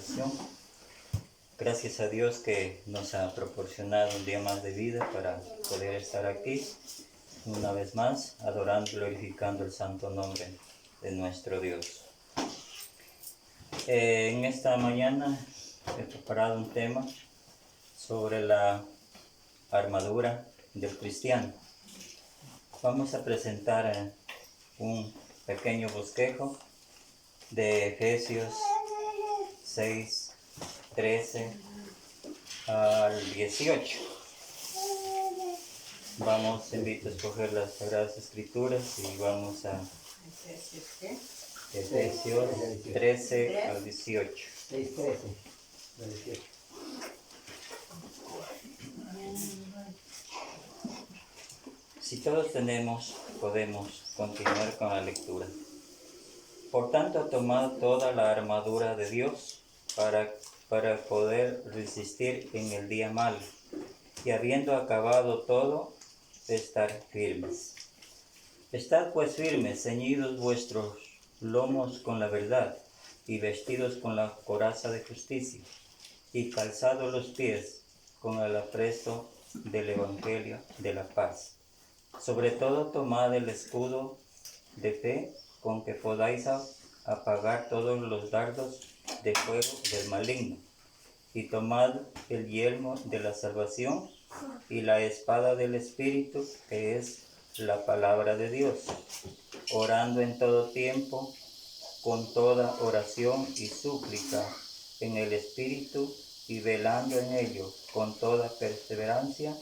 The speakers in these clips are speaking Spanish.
oración. Gracias a Dios que nos ha proporcionado un día más de vida para poder estar aquí una vez más, adorando y glorificando el santo nombre de nuestro Dios. En esta mañana he preparado un tema sobre la armadura del cristiano. Vamos a presentar un pequeño bosquejo de Efesios 6, 13 al 18. Invito a escoger las Sagradas Escrituras y vamos a Efesios 13 al 18. 6, 13 al 18. Si todos tenemos, podemos continuar con la lectura. Por tanto, tomad toda la armadura de Dios para poder resistir en el día malo, y habiendo acabado todo, estar firmes. Estad pues firmes, ceñidos vuestros lomos con la verdad, y vestidos con la coraza de justicia, y calzados los pies con el apresto del Evangelio de la paz. Sobre todo tomad el escudo de fe, con que podáis apagar todos los dardos de fuego del maligno, y tomad el yelmo de la salvación y la espada del Espíritu, que es la palabra de Dios, orando en todo tiempo, con toda oración y súplica en el Espíritu, y velando en ello con toda perseverancia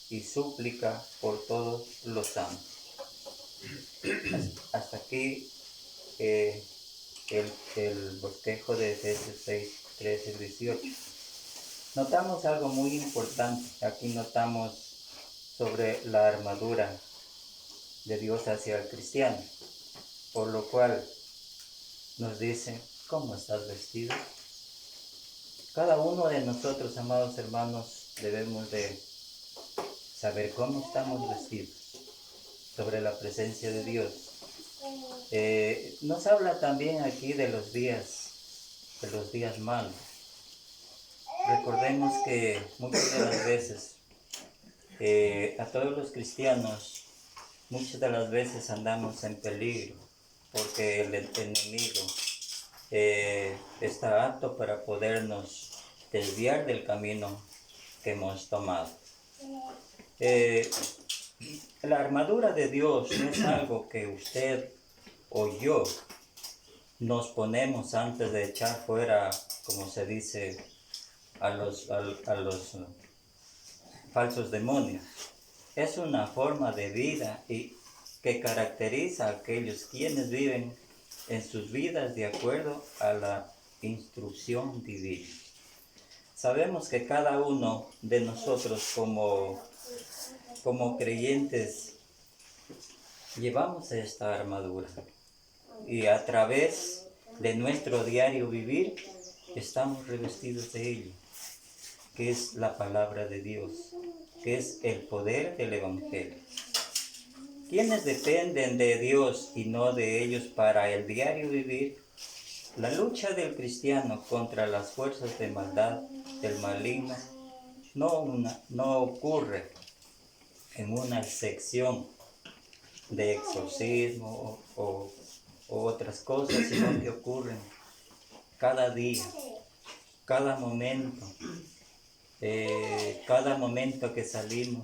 y súplica por todos los santos. Hasta aquí el bosquejo de Efesios 6, 13 y 18. Notamos algo muy importante. Aquí notamos sobre la armadura de Dios hacia el cristiano, por lo cual nos dice, ¿cómo estás vestido? Cada uno de nosotros, amados hermanos, debemos de saber cómo estamos vestidos sobre la presencia de Dios. Nos habla también aquí de los días malos. Recordemos que muchas de las veces a todos los cristianos, muchas de las veces andamos en peligro, porque el enemigo está apto para podernos desviar del camino que hemos tomado. La armadura de Dios no es algo que usted o yo nos ponemos antes de echar fuera, como se dice, a los falsos demonios. Es una forma de vida y que caracteriza a aquellos quienes viven en sus vidas de acuerdo a la instrucción divina. Sabemos que cada uno de nosotros como creyentes llevamos esta armadura y a través de nuestro diario vivir estamos revestidos de ella, que es la palabra de Dios, que es el poder del Evangelio. Quienes dependen de Dios y no de ellos para el diario vivir, la lucha del cristiano contra las fuerzas de maldad del maligno no ocurre en una sección de exorcismo o otras cosas, sino que ocurren cada día, cada momento que salimos,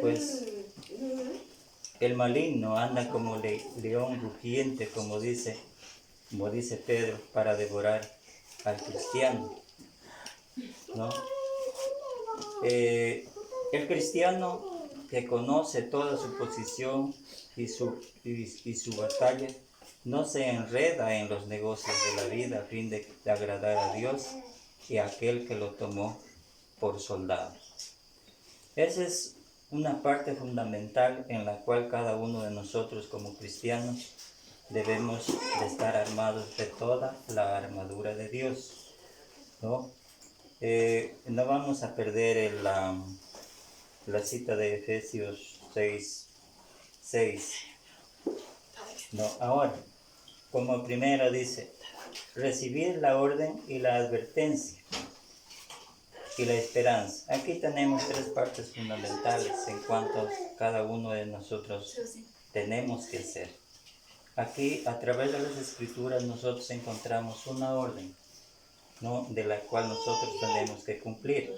pues el maligno anda como león rugiente, como dice Pedro, para devorar al cristiano, ¿no? El cristiano que conoce toda su posición y su batalla, no se enreda en los negocios de la vida a fin de agradar a Dios y a aquel que lo tomó por soldado. Esa es una parte fundamental en la cual cada uno de nosotros como cristianos debemos de estar armados de toda la armadura de Dios, ¿no? No vamos a perder la cita de Efesios 6, 6. No, ahora, como primero dice, recibir la orden y la advertencia y la esperanza. Aquí tenemos tres partes fundamentales en cuanto cada uno de nosotros tenemos que hacer. Aquí, a través de las Escrituras, nosotros encontramos una orden, ¿no?, de la cual nosotros tenemos que cumplir.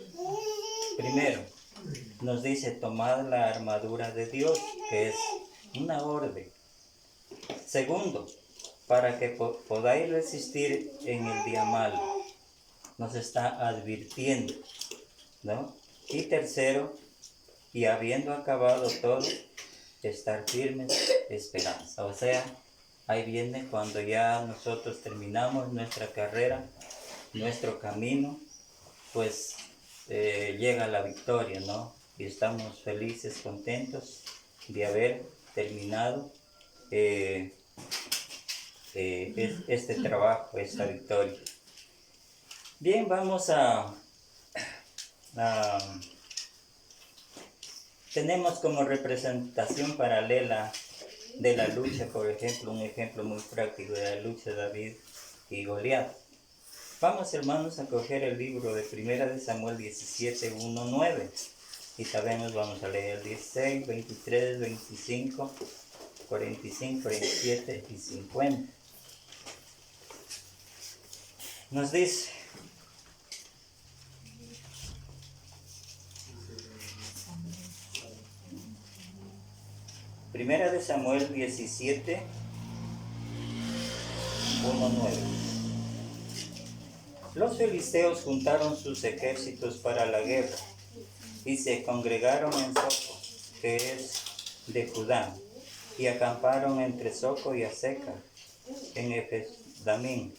Primero, nos dice: tomad la armadura de Dios, que es una orden. Segundo, para que podáis resistir en el día malo. Nos está advirtiendo, ¿no? Y tercero, y habiendo acabado todo, estar firmes, esperanza. O sea, ahí viene cuando ya nosotros terminamos nuestra carrera, nuestro camino, pues llega la victoria, ¿no? Y estamos felices, contentos de haber terminado este trabajo, esta victoria. Bien, vamos tenemos como representación paralela de la lucha, por ejemplo, un ejemplo muy práctico de la lucha de David y Goliat. Vamos, hermanos, a coger el libro de 1 de Samuel 17, 1, 9. Y también nos vamos a leer el 16, 23, 25, 45, 47 y 50. Nos dice: Primera de Samuel 17, 1, 9. Los filisteos juntaron sus ejércitos para la guerra y se congregaron en Soco, que es de Judá, y acamparon entre Soco y Aseca, en Efes-Damín.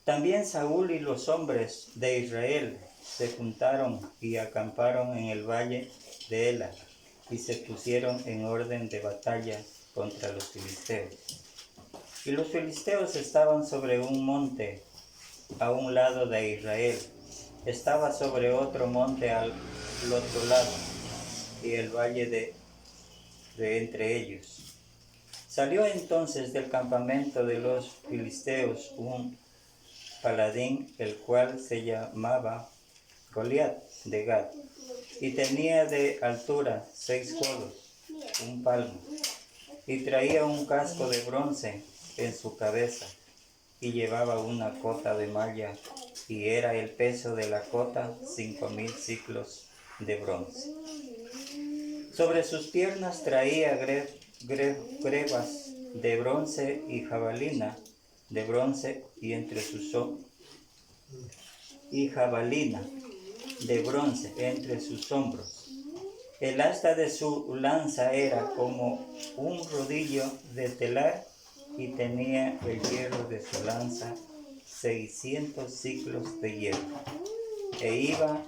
También Saúl y los hombres de Israel se juntaron y acamparon en el valle de Ela, y se pusieron en orden de batalla contra los filisteos. Y los filisteos estaban sobre un monte a un lado de Israel, estaba sobre otro monte al otro lado, y el valle de entre ellos. Salió entonces del campamento de los filisteos un paladín, el cual se llamaba Goliat de Gat, y tenía de altura 6 codos, un palmo, y traía un casco de bronce en su cabeza, y llevaba una cota de malla, y era el peso de la cota 5,000 siclos de bronce. Sobre sus piernas traía grebas de bronce y jabalina de bronce, y jabalina de bronce entre sus hombros. El asta de su lanza era como un rodillo de telar, y tenía el hierro de su lanza 600 siclos de hierro, e iba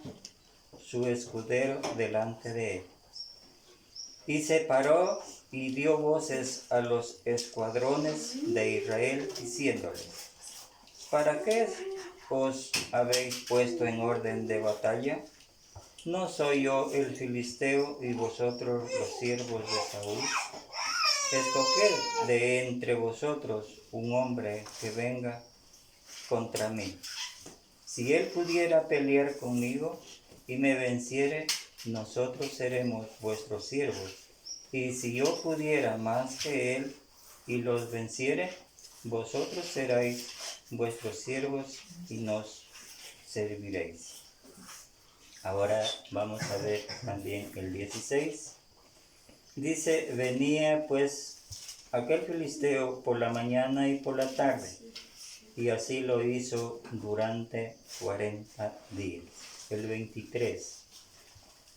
su escudero delante de él. Y se paró y dio voces a los escuadrones de Israel, diciéndoles: ¿para qué os habéis puesto en orden de batalla? ¿No soy yo el filisteo y vosotros los siervos de Saúl? Escoged de entre vosotros un hombre que venga contra mí. Si él pudiera pelear conmigo y me venciere, nosotros seremos vuestros siervos. Y si yo pudiera más que él y los venciere, vosotros seréis vuestros siervos y nos serviréis. Ahora vamos a ver también el 16. Dice: venía pues aquel filisteo por la mañana y por la tarde, y así lo hizo durante 40 días. El 23.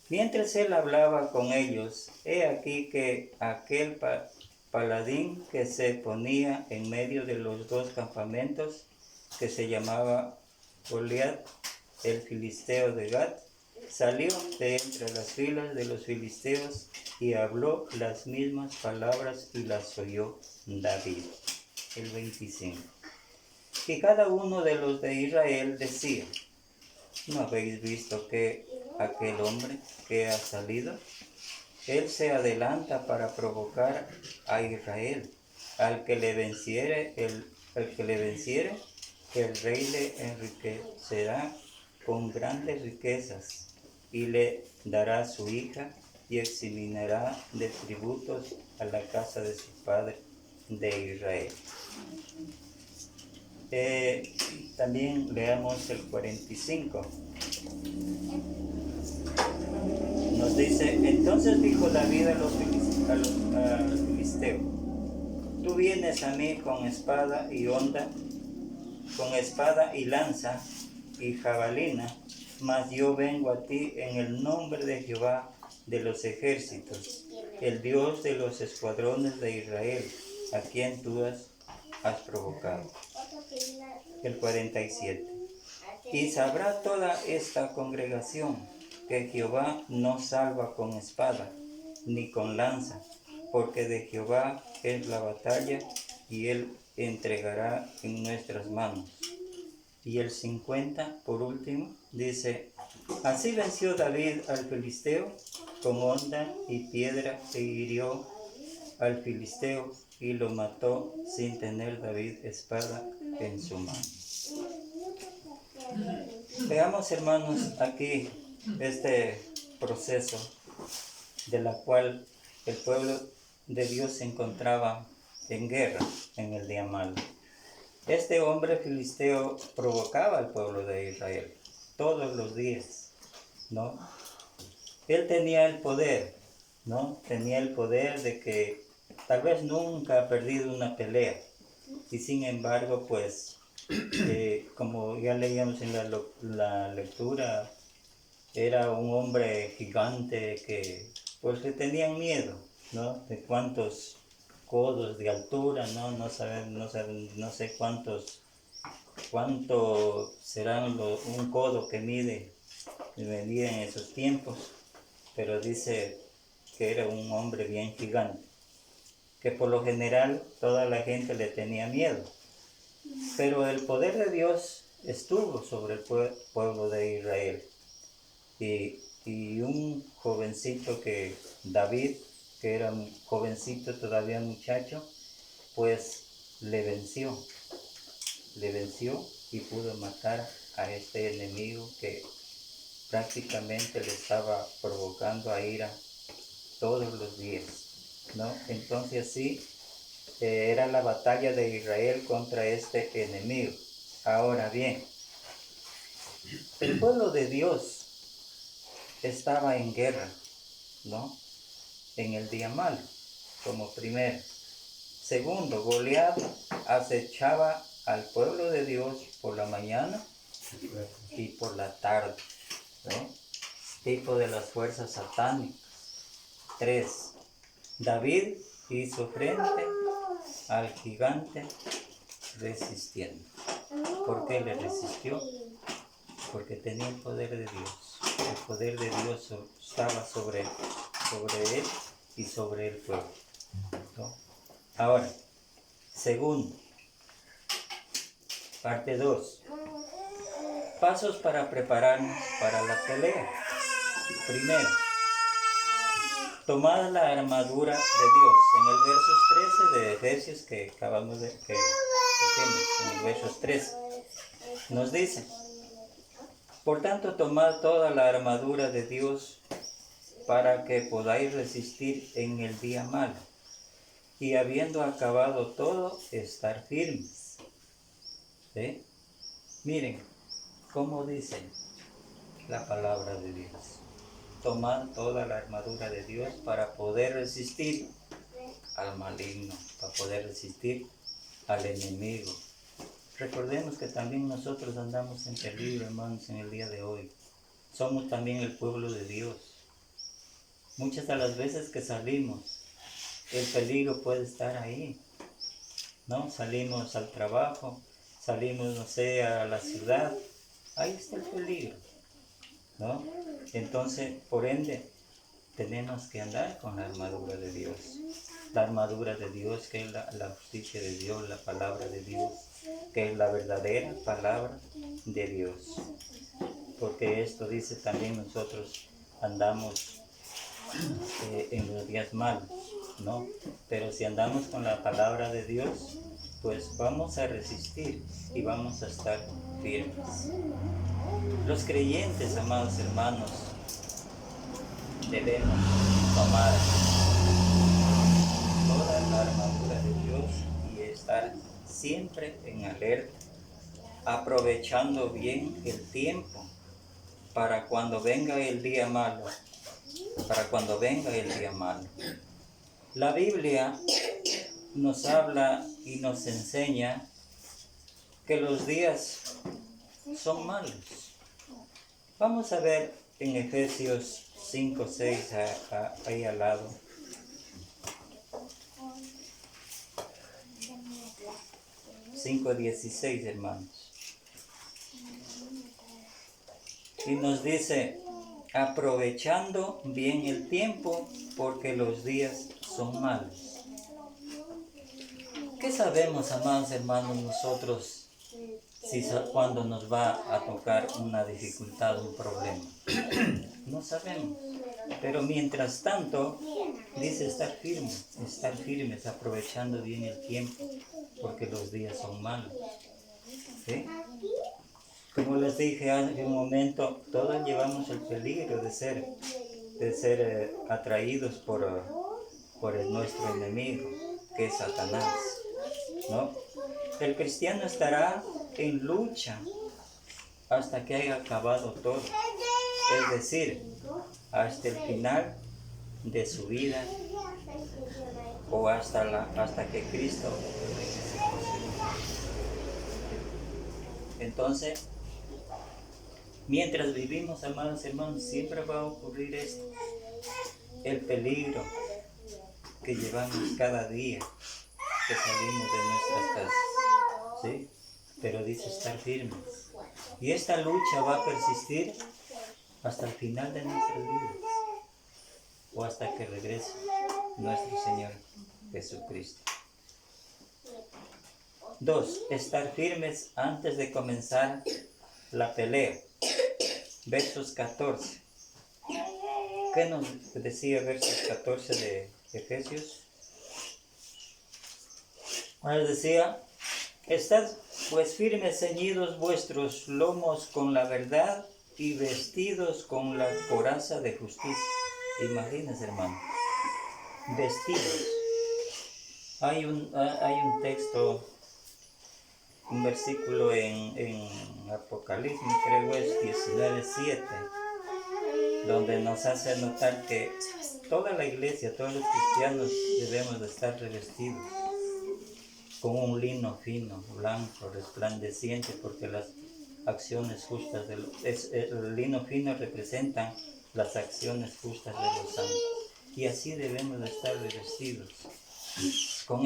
Mientras él hablaba con ellos, he aquí que aquel paladín que se ponía en medio de los dos campamentos, que se llamaba Goliat, el filisteo de Gat, salió de entre las filas de los filisteos y habló las mismas palabras, y las oyó David. El 25. Y cada uno de los de Israel decía: ¿no habéis visto que aquel hombre que ha salido? Él se adelanta para provocar a Israel. Al que le venciere, él al que le venciere, el rey le enriquecerá con grandes riquezas y le dará su hija y eximirá de tributos a la casa de su padre de Israel. También leamos el 45. Nos dice, entonces dijo David a los filisteos, tú vienes a mí con espada y honda, con espada y lanza y jabalina, mas yo vengo a ti en el nombre de Jehová de los ejércitos, el Dios de los escuadrones de Israel, a quien tú has provocado. El 47. Y sabrá toda esta congregación que Jehová no salva con espada, ni con lanza, porque de Jehová es la batalla, y él entregará en nuestras manos. Y el 50, por último, dice, así venció David al filisteo con honda y piedra, e hirió al filisteo y lo mató sin tener David espada en su mano. Veamos, hermanos, aquí este proceso de la cual el pueblo de Dios se encontraba en guerra en el día malo. Este hombre filisteo provocaba al pueblo de Israel todos los días, ¿no? Él tenía el poder, ¿no? Tenía el poder de que tal vez nunca ha perdido una pelea, y sin embargo, pues, como ya leíamos en la lectura, era un hombre gigante que pues le tenían miedo, ¿no? De cuántos codos de altura, ¿no? No sé cuánto serán un codo que medía en esos tiempos, pero dice que era un hombre bien gigante, que por lo general toda la gente le tenía miedo. Pero el poder de Dios estuvo sobre el pueblo de Israel. Y un jovencito David, que era un jovencito todavía muchacho, pues le venció y pudo matar a este enemigo que prácticamente le estaba provocando a ira todos los días, ¿no? Entonces sí, era la batalla de Israel contra este enemigo. Ahora bien, el pueblo de Dios estaba en guerra, ¿no? En el día malo, como primero. Segundo, Goliat acechaba al pueblo de Dios por la mañana y por la tarde, ¿no? Tipo de las fuerzas satánicas. 3. David hizo frente al gigante resistiendo. ¿Por qué le resistió? Porque tenía el poder de Dios. El poder de Dios estaba sobre él y sobre el pueblo, ¿no? Ahora, segundo, parte 2. Pasos para prepararnos para la pelea. Primero, tomad la armadura de Dios. En el versos 13 de Efesios que acabamos de que en el versos 13, nos dice, por tanto, tomad toda la armadura de Dios para que podáis resistir en el día malo, y habiendo acabado todo, estar firmes. ¿Sí? Miren cómo dice la palabra de Dios. Tomad toda la armadura de Dios para poder resistir al maligno, para poder resistir al enemigo. Recordemos que también nosotros andamos en peligro, hermanos, en el día de hoy. Somos también el pueblo de Dios. Muchas de las veces que salimos, el peligro puede estar ahí, ¿no? Salimos al trabajo, salimos, no sé, a la ciudad, ahí está el peligro, ¿no? Entonces, por ende, tenemos que andar con la armadura de Dios. La armadura de Dios, que es la justicia de Dios, la palabra de Dios, que es la verdadera palabra de Dios. Porque esto dice también nosotros andamos en los días malos, ¿no? Pero si andamos con la palabra de Dios, pues vamos a resistir y vamos a estar firmes. Los creyentes, amados hermanos, debemos tomar toda la armadura de Dios y estar siempre en alerta, aprovechando bien el tiempo para cuando venga el día malo, La Biblia nos habla y nos enseña que los días son malos. Vamos a ver en Efesios 5, 6, ahí al lado. Cinco 16, hermanos. Y nos dice, aprovechando bien el tiempo, porque los días son malos. ¿Qué sabemos, amados hermanos, nosotros cuando nos va a tocar una dificultad, un problema? No sabemos. Pero mientras tanto, dice estar firmes, aprovechando bien el tiempo, porque los días son malos. ¿Sí? Como les dije hace un momento, todos llevamos el peligro de ser atraídos por nuestro enemigo, que es Satanás, ¿no? El cristiano estará en lucha hasta que haya acabado todo, es decir, hasta el final de su vida o hasta que Cristo regrese por segunda vez. Entonces, mientras vivimos, amados hermanos, siempre va a ocurrir esto, el peligro que llevamos cada día que salimos de nuestras casas, ¿sí? Pero dice estar firmes. Y esta lucha va a persistir hasta el final de nuestras vidas, o hasta que regrese nuestro Señor Jesucristo. 2. Estar firmes antes de comenzar la pelea. Versos 14. ¿Qué nos decía versos 14 de Efesios? Nos decía, estad pues firmes, ceñidos vuestros lomos con la verdad y vestidos con la coraza de justicia. Imagínense, hermano, vestidos. Hay un texto, un versículo en Apocalipsis, creo es 19:7, donde nos hace notar que toda la iglesia, todos los cristianos debemos de estar revestidos con un lino fino, blanco, resplandeciente, porque las acciones justas el lino fino representan las acciones justas de los santos. Y así debemos de estar revestidos con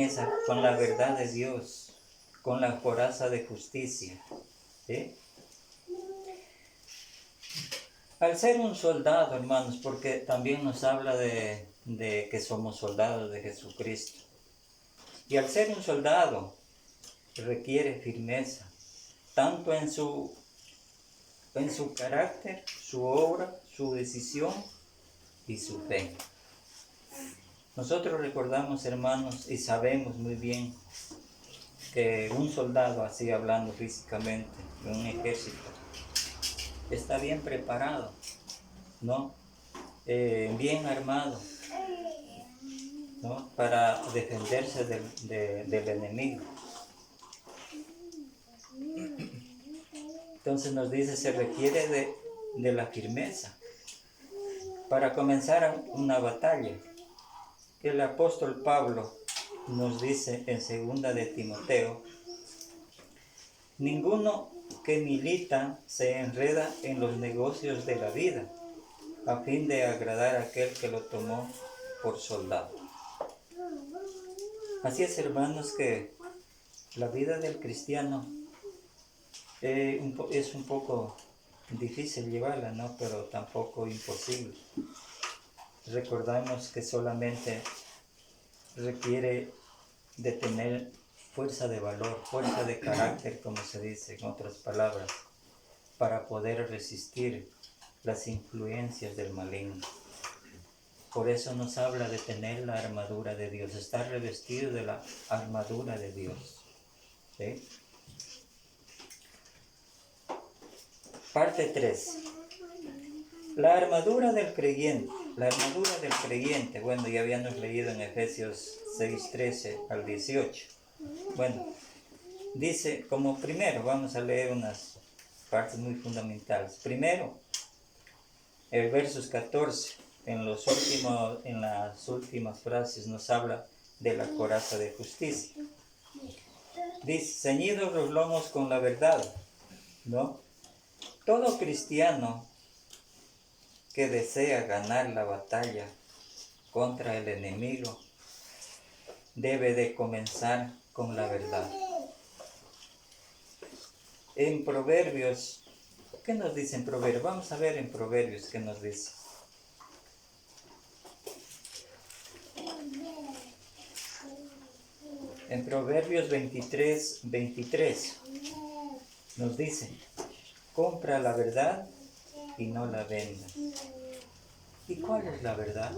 la verdad de Dios, con la coraza de justicia, ¿sí? Al ser un soldado, hermanos, porque también nos habla de que somos soldados de Jesucristo. Y al ser un soldado, requiere firmeza, tanto en su carácter, su obra, su decisión y su fe. Nosotros recordamos, hermanos, y sabemos muy bien que un soldado, así hablando físicamente, de un ejército, está bien preparado, ¿no? Bien armado, ¿no? Para defenderse del enemigo. Entonces nos dice, se requiere de la firmeza para comenzar una batalla. El apóstol Pablo nos dice en 2 de Timoteo, ninguno que milita se enreda en los negocios de la vida, a fin de agradar a aquel que lo tomó por soldado. Así es, hermanos, que la vida del cristiano es un poco difícil llevarla, ¿no? Pero tampoco imposible. Recordamos que solamente requiere de tener fuerza de valor, fuerza de carácter, como se dice en otras palabras, para poder resistir las influencias del maligno. Por eso nos habla de tener la armadura de Dios, estar revestido de la armadura de Dios. ¿Sí? Parte 3. La armadura del creyente. La armadura del creyente. Bueno, ya habíamos leído en Efesios 6, 13 al 18. Bueno, dice, como primero, vamos a leer unas partes muy fundamentales. Primero, el versos 14, en las últimas frases nos habla de la coraza de justicia. Dice, ceñidos los lomos con la verdad, ¿no? Todo cristiano que desea ganar la batalla contra el enemigo debe de comenzar con la verdad. En Proverbios, ¿qué nos dice en Proverbios? Vamos a ver en Proverbios qué nos dice. En Proverbios 23, 23 nos dice, compra la verdad y no la vendas. ¿Y cuál es la verdad?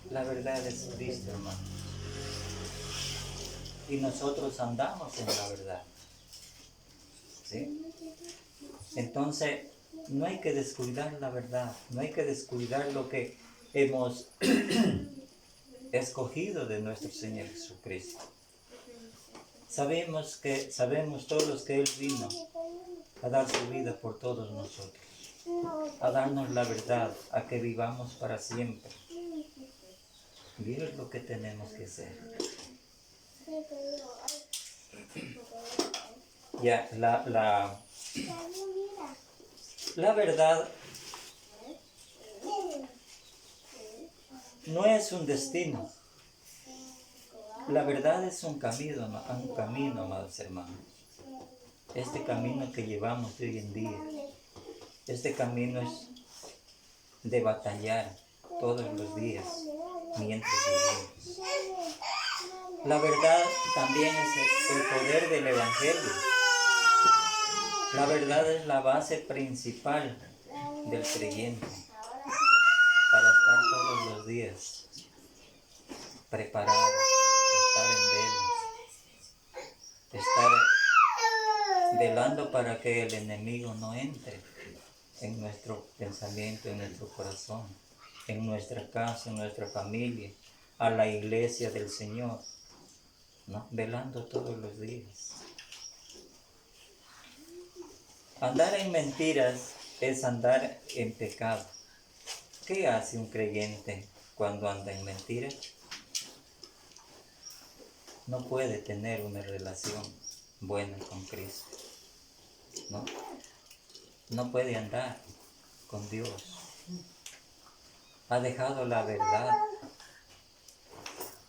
La verdad es Cristo, hermano. Y nosotros andamos en la verdad. ¿Sí? Entonces, no hay que descuidar la verdad, no hay que descuidar lo que hemos escogido de nuestro Señor Jesucristo. Sabemos todos que Él vino a dar su vida por todos nosotros, a darnos la verdad, a que vivamos para siempre. Y es lo que tenemos que hacer. Ya, la verdad no es un destino. La verdad es un camino, amados hermanos. Este camino que llevamos hoy en día, este camino es de batallar todos los días mientras vivimos. La verdad también es el poder del Evangelio. La verdad es la base principal del creyente para estar todos los días preparado, estar en vela, estar velando para que el enemigo no entre en nuestro pensamiento, en nuestro corazón, en nuestra casa, en nuestra familia, a la iglesia del Señor, ¿no? Velando todos los días. Andar en mentiras es andar en pecado. ¿Qué hace un creyente cuando anda en mentiras? No puede tener una relación buena con Cristo, ¿no? No puede andar con Dios. Ha dejado la verdad,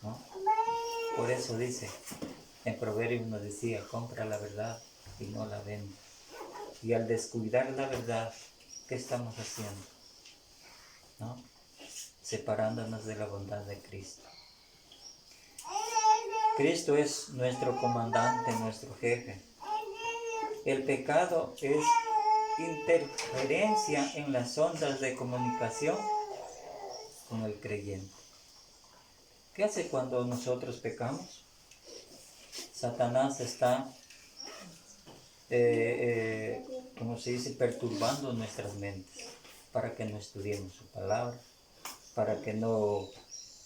¿no? Por eso dice, en Proverbios nos decía, compra la verdad y no la venda. Y al descuidar la verdad, ¿qué estamos haciendo? ¿No? Separándonos de la bondad de Cristo. Cristo es nuestro comandante, nuestro jefe. El pecado es interferencia en las ondas de comunicación con el creyente. ¿Qué hace cuando nosotros pecamos? Satanás está, como se dice, perturbando nuestras mentes para que no estudiemos su palabra, para que no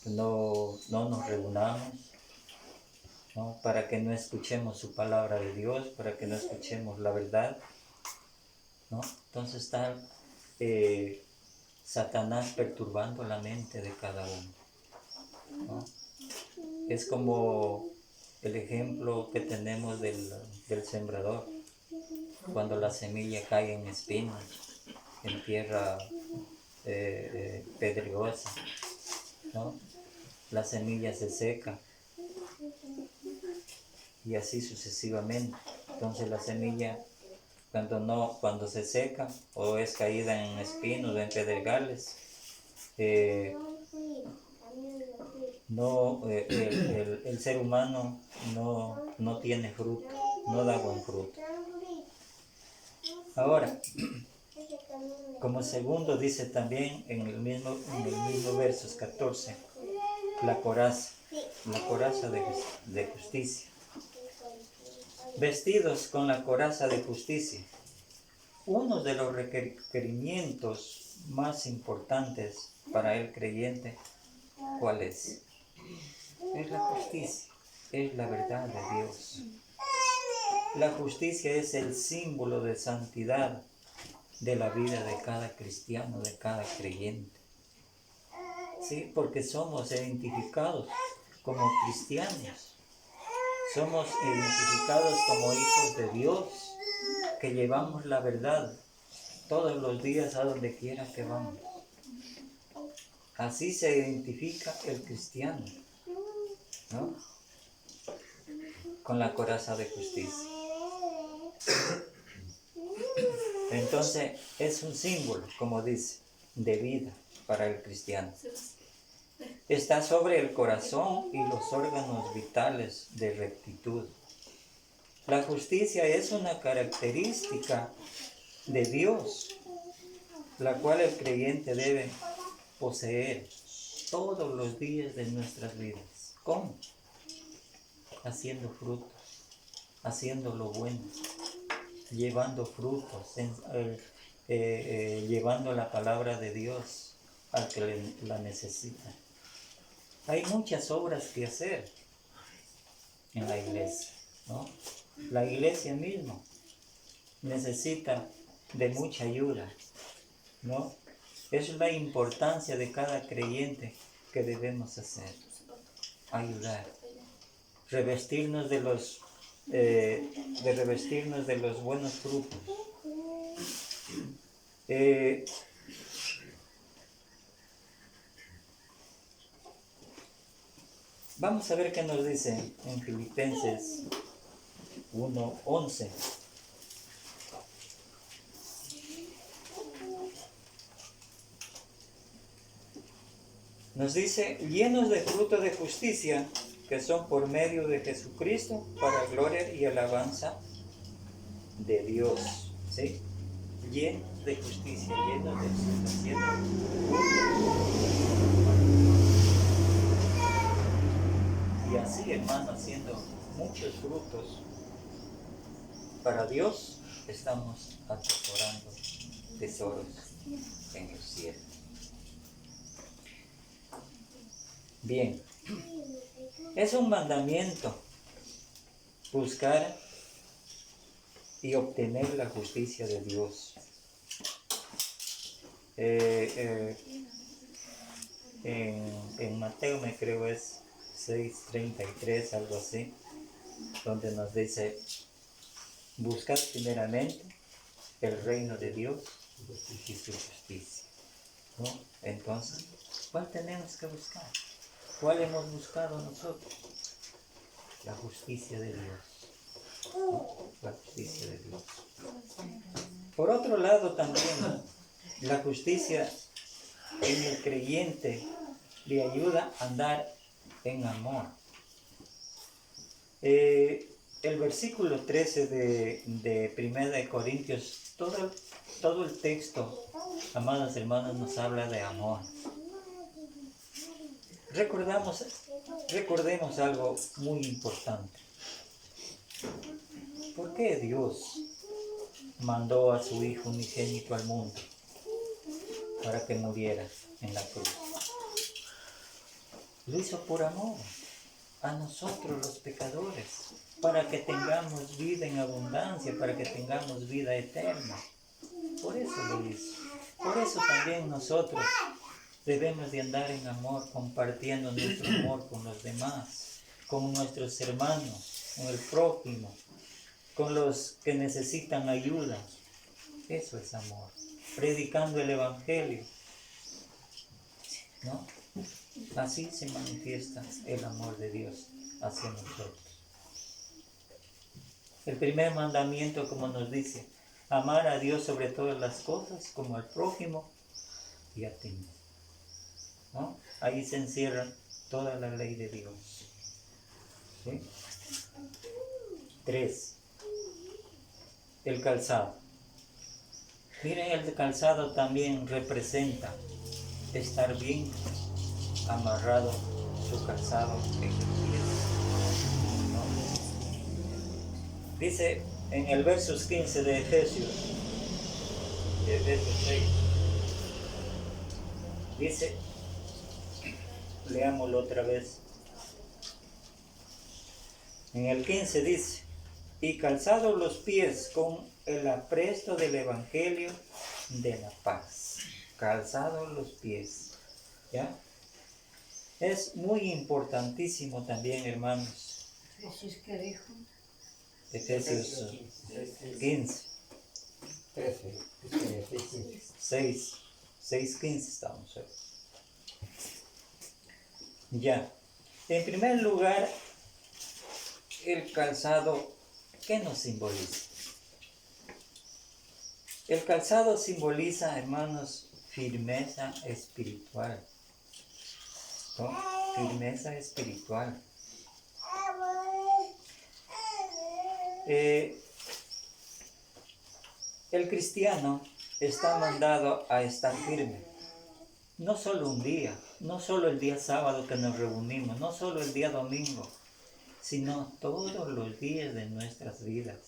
nos reunamos, ¿no? Para que no escuchemos su palabra de Dios, para que no escuchemos la verdad, ¿no? Entonces está Satanás perturbando la mente de cada uno, ¿no? Es como el ejemplo que tenemos del sembrador, cuando la semilla cae en espinos, en tierra pedregosa, ¿no? La semilla se seca y así sucesivamente. Entonces la semilla, cuando se seca o es caída en espinos o en pedregales, el ser humano no tiene fruto, no da buen fruto. Ahora, como segundo dice también en el mismo versos 14, la coraza de justicia. vestidos con la coraza de justicia. Uno de los requerimientos más importantes para el creyente, ¿cuál es? Es la justicia, es la verdad de Dios. La justicia es el símbolo de santidad de la vida de cada cristiano, de cada creyente. ¿Sí? Porque somos identificados como cristianos. Somos identificados como hijos de Dios, que llevamos la verdad todos los días a donde quiera que vamos. Así se identifica el cristiano, ¿no? Con la coraza de justicia. Entonces es un símbolo, como dice, de vida para el cristiano. Está sobre el corazón y los órganos vitales de rectitud. La justicia es una característica de Dios, la cual el creyente debe poseer todos los días de nuestras vidas. ¿Cómo? Haciendo frutos, haciendo lo bueno, llevando frutos, llevando la palabra de Dios al que la necesita. Hay muchas obras que hacer en la iglesia, ¿no? La iglesia misma necesita de mucha ayuda, ¿no? Es la importancia de cada creyente que debemos hacer, ayudar, revestirnos de los buenos frutos. Vamos a ver qué nos dice en Filipenses 1:11. Nos dice, llenos de fruto de justicia, que son por medio de Jesucristo, para gloria y alabanza de Dios. ¿Sí? Llenos de justicia, llenos de justicia. Y así, hermano, haciendo muchos frutos para Dios, estamos atesorando tesoros en el cielo. Bien, es un mandamiento buscar y obtener la justicia de Dios. En Mateo, me creo es 6:33, algo así, donde nos dice, buscad primeramente el reino de Dios y su justicia, ¿no? Entonces, ¿cuál tenemos que buscar? ¿Cuál hemos buscado nosotros? La justicia de Dios, ¿no? La justicia de Dios. Por otro lado también, la justicia en el creyente le ayuda a andar en amor. El versículo 13 de 1 Corintios, todo el texto, amadas hermanas, nos habla de amor. Recordemos algo muy importante. ¿Por qué Dios mandó a su Hijo unigénito al mundo? Para que muriera en la cruz. Lo hizo por amor a nosotros los pecadores, para que tengamos vida en abundancia, para que tengamos vida eterna. Por eso lo hizo. Por eso también nosotros debemos de andar en amor, compartiendo nuestro amor con los demás, con nuestros hermanos, con el prójimo, con los que necesitan ayuda. Eso es amor. Predicando el Evangelio, ¿no? Así se manifiesta el amor de Dios hacia nosotros. El primer mandamiento, como nos dice, amar a Dios sobre todas las cosas, como al prójimo y a ti mismo, ¿no? Ahí se encierra toda la ley de Dios. ¿Sí? 3. El calzado. Miren, el calzado también representa estar bien amarrado, su calzado en los pies, ¿no? Dice en el versos 15 de Efesios 6, dice, leámoslo otra vez. En el 15 dice, y calzados los pies con el apresto del Evangelio de la paz. Calzados los pies. ¿Ya? Es muy importantísimo también, hermanos. Jesús que dijo. Efesios 15. 13. 6:15 estamos hoy. Ya. En primer lugar, el calzado, ¿qué nos simboliza? El calzado simboliza, hermanos, firmeza espiritual. ¿No? Firmeza espiritual. El cristiano está mandado a estar firme. No solo un día, no solo el día sábado que nos reunimos, no solo el día domingo, sino todos los días de nuestras vidas.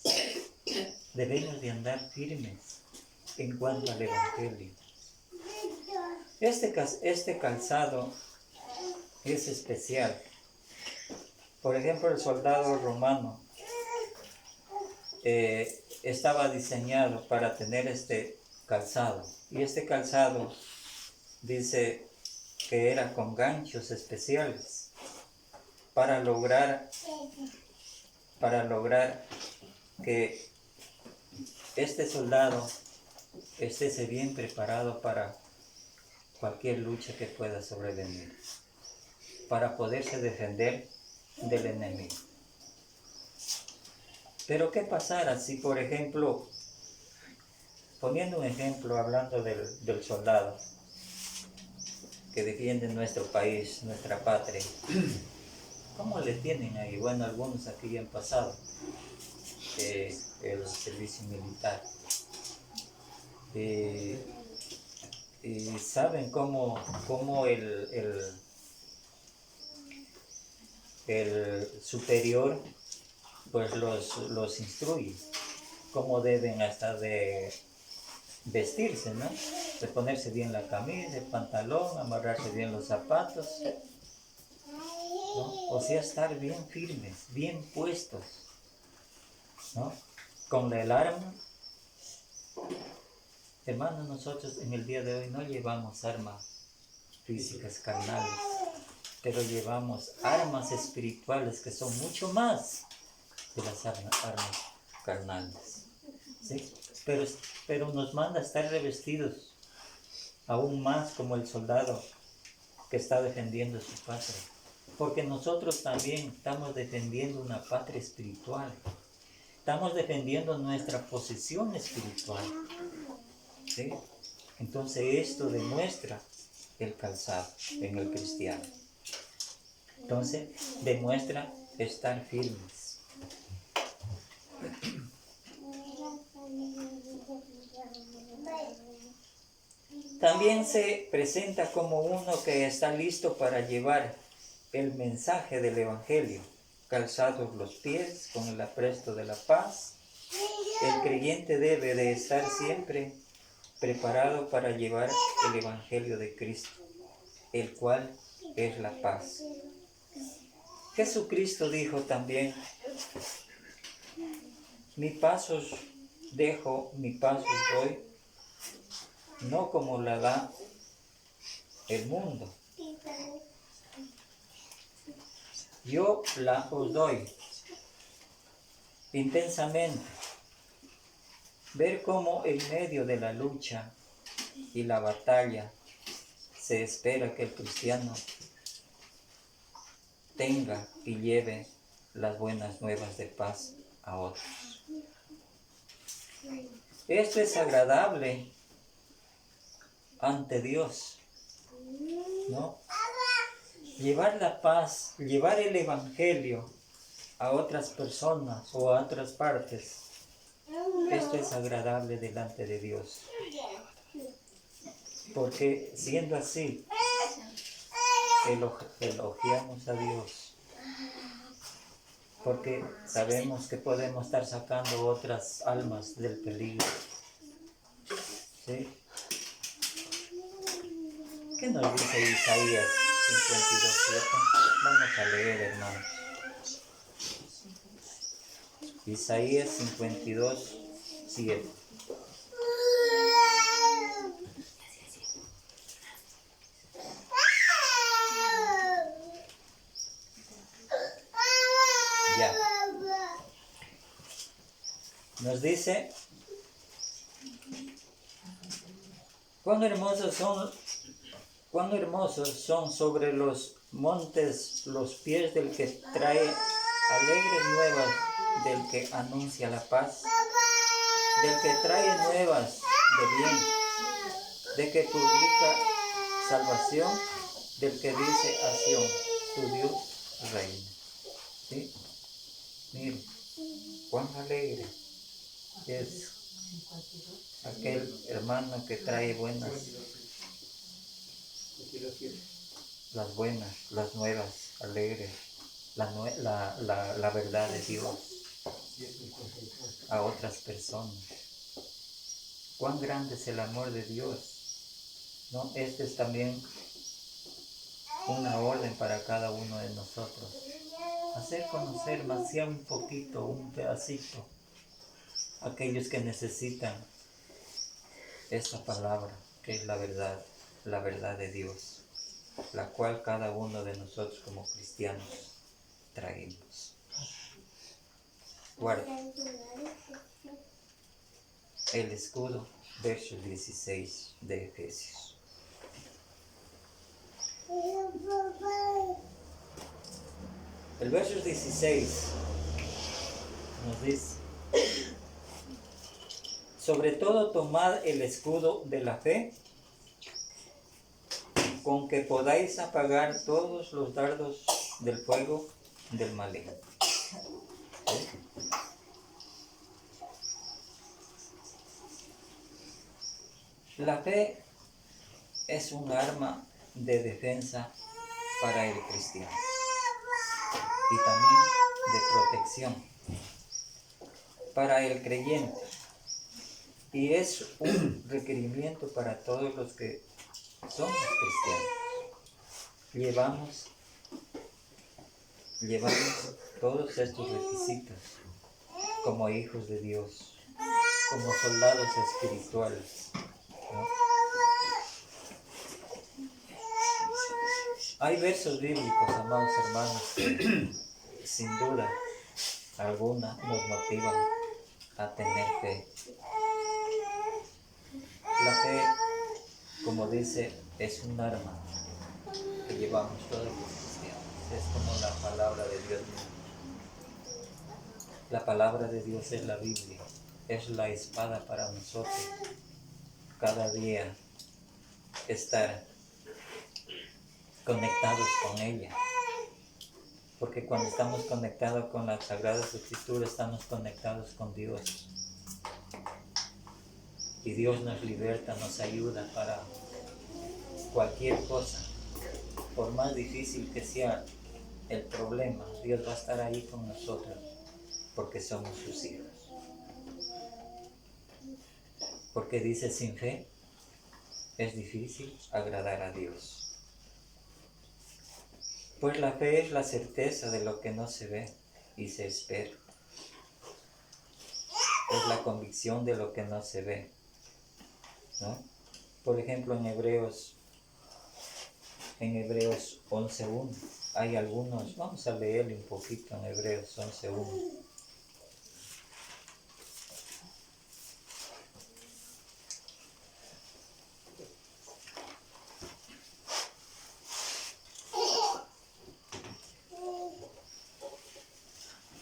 Debemos de andar firmes en cuanto al Evangelio. Este calzado es especial. Por ejemplo, el soldado romano estaba diseñado para tener este calzado. Y este calzado dice que era con ganchos especiales para lograr que este soldado esté bien preparado para cualquier lucha que pueda sobrevenir, para poderse defender del enemigo. Pero ¿qué pasará si, por ejemplo, poniendo un ejemplo, hablando del soldado que defiende nuestro país, nuestra patria, ¿cómo le tienen ahí? Bueno, algunos aquí han pasado el servicio militar. Y saben cómo el superior pues los instruye cómo deben hasta de vestirse, ¿no? De ponerse bien la camisa, el pantalón, amarrarse bien los zapatos, ¿no? O sea, estar bien firmes, bien puestos, ¿no? Con el arma. Hermanos, nosotros en el día de hoy no llevamos armas físicas carnales, pero llevamos armas espirituales que son mucho más de las armas carnales, ¿sí? Pero nos manda a estar revestidos aún más como el soldado que está defendiendo su patria, porque nosotros también estamos defendiendo una patria espiritual, estamos defendiendo nuestra posición espiritual, ¿sí? Entonces esto demuestra el calzado en el cristiano. Entonces demuestra estar firmes. También se presenta como uno que está listo para llevar el mensaje del Evangelio, calzados los pies con el apresto de la paz. El creyente debe de estar siempre preparado para llevar el Evangelio de Cristo, el cual es la paz. Jesucristo dijo también, mi paz os dejo, mi paz os doy, no como la da el mundo. Yo la os doy intensamente. Ver cómo en medio de la lucha y la batalla se espera que el cristiano tenga y lleve las buenas nuevas de paz a otros. Esto es agradable ante Dios, ¿no? Llevar la paz, llevar el Evangelio a otras personas o a otras partes, esto es agradable delante de Dios. Porque siendo así, elogiamos a Dios. porque sabemos que podemos estar sacando otras almas del peligro. ¿Sí? ¿Qué nos dice Isaías 52:7? Vamos a leer, hermanos. Isaías 52:7. Ya. Nos dice, cuán hermosos son sobre los montes los pies del que trae alegres nuevas, del que anuncia la paz, del que trae nuevas de bien, de que publica salvación, del que dice a Sión, tu Dios reina. ¿Sí? Mire, cuán alegre es aquel hermano que trae las buenas, las nuevas, alegres, la verdad de Dios a otras personas. Cuán grande es el amor de Dios, ¿no? Este es también una orden para cada uno de nosotros. Hacer conocer, más sea un poquito, un pedacito, a aquellos que necesitan esta palabra, que es la verdad de Dios, la cual cada uno de nosotros como cristianos traemos. Guarda. El escudo, verso 16 de Efesios. El verso 16 nos dice, sobre todo tomad el escudo de la fe, con que podáis apagar todos los dardos del fuego del maligno. ¿Sí? La fe es un arma de defensa para el cristiano y también de protección para el creyente, y es un requerimiento para todos los que somos cristianos. Llevamos todos estos requisitos como hijos de Dios, como soldados espirituales, ¿no? Hay versos bíblicos, amados hermanos, que sin duda alguna nos motivan a tener fe. La fe, como dice, es un arma que llevamos todos los cristianos. Es como la palabra de Dios mismo. La palabra de Dios es la Biblia, es la espada para nosotros. Cada día estar conectados con ella, porque cuando estamos conectados con la Sagrada Escritura estamos conectados con Dios, y Dios nos liberta, nos ayuda para cualquier cosa. Por más difícil que sea el problema, Dios va a estar ahí con nosotros porque somos sus hijos. Porque dice, sin fe es difícil agradar a Dios. Pues la fe es la certeza de lo que no se ve y se espera. Es la convicción de lo que no se ve, ¿no? Por ejemplo, en Hebreos 11:1 hay algunos, vamos a leerle un poquito en Hebreos 11:1.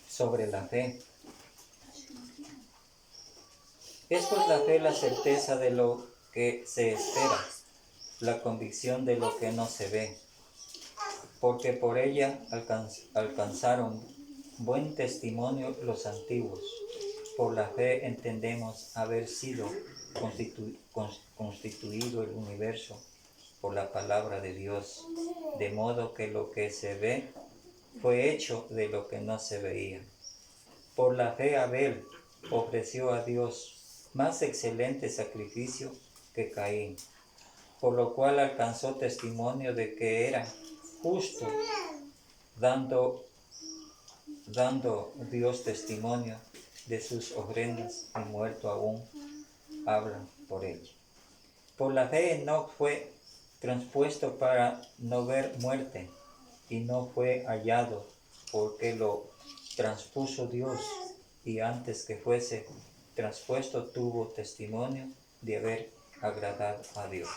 Sobre la fe. Es pues la fe la certeza de lo que se espera, la convicción de lo que no se ve, porque por ella alcanzaron buen testimonio los antiguos. Por la fe entendemos haber sido constituido el universo por la palabra de Dios, de modo que lo que se ve fue hecho de lo que no se veía. Por la fe Abel ofreció a Dios más excelente sacrificio que Caín, por lo cual alcanzó testimonio de que era justo, dando Dios testimonio de sus ofrendas, y muerto aún hablan por ella. Por la fe Enoc fue transpuesto para no ver muerte, y no fue hallado, porque lo transpuso Dios, y antes que fuese transpuesto tuvo testimonio de haber agradado a Dios.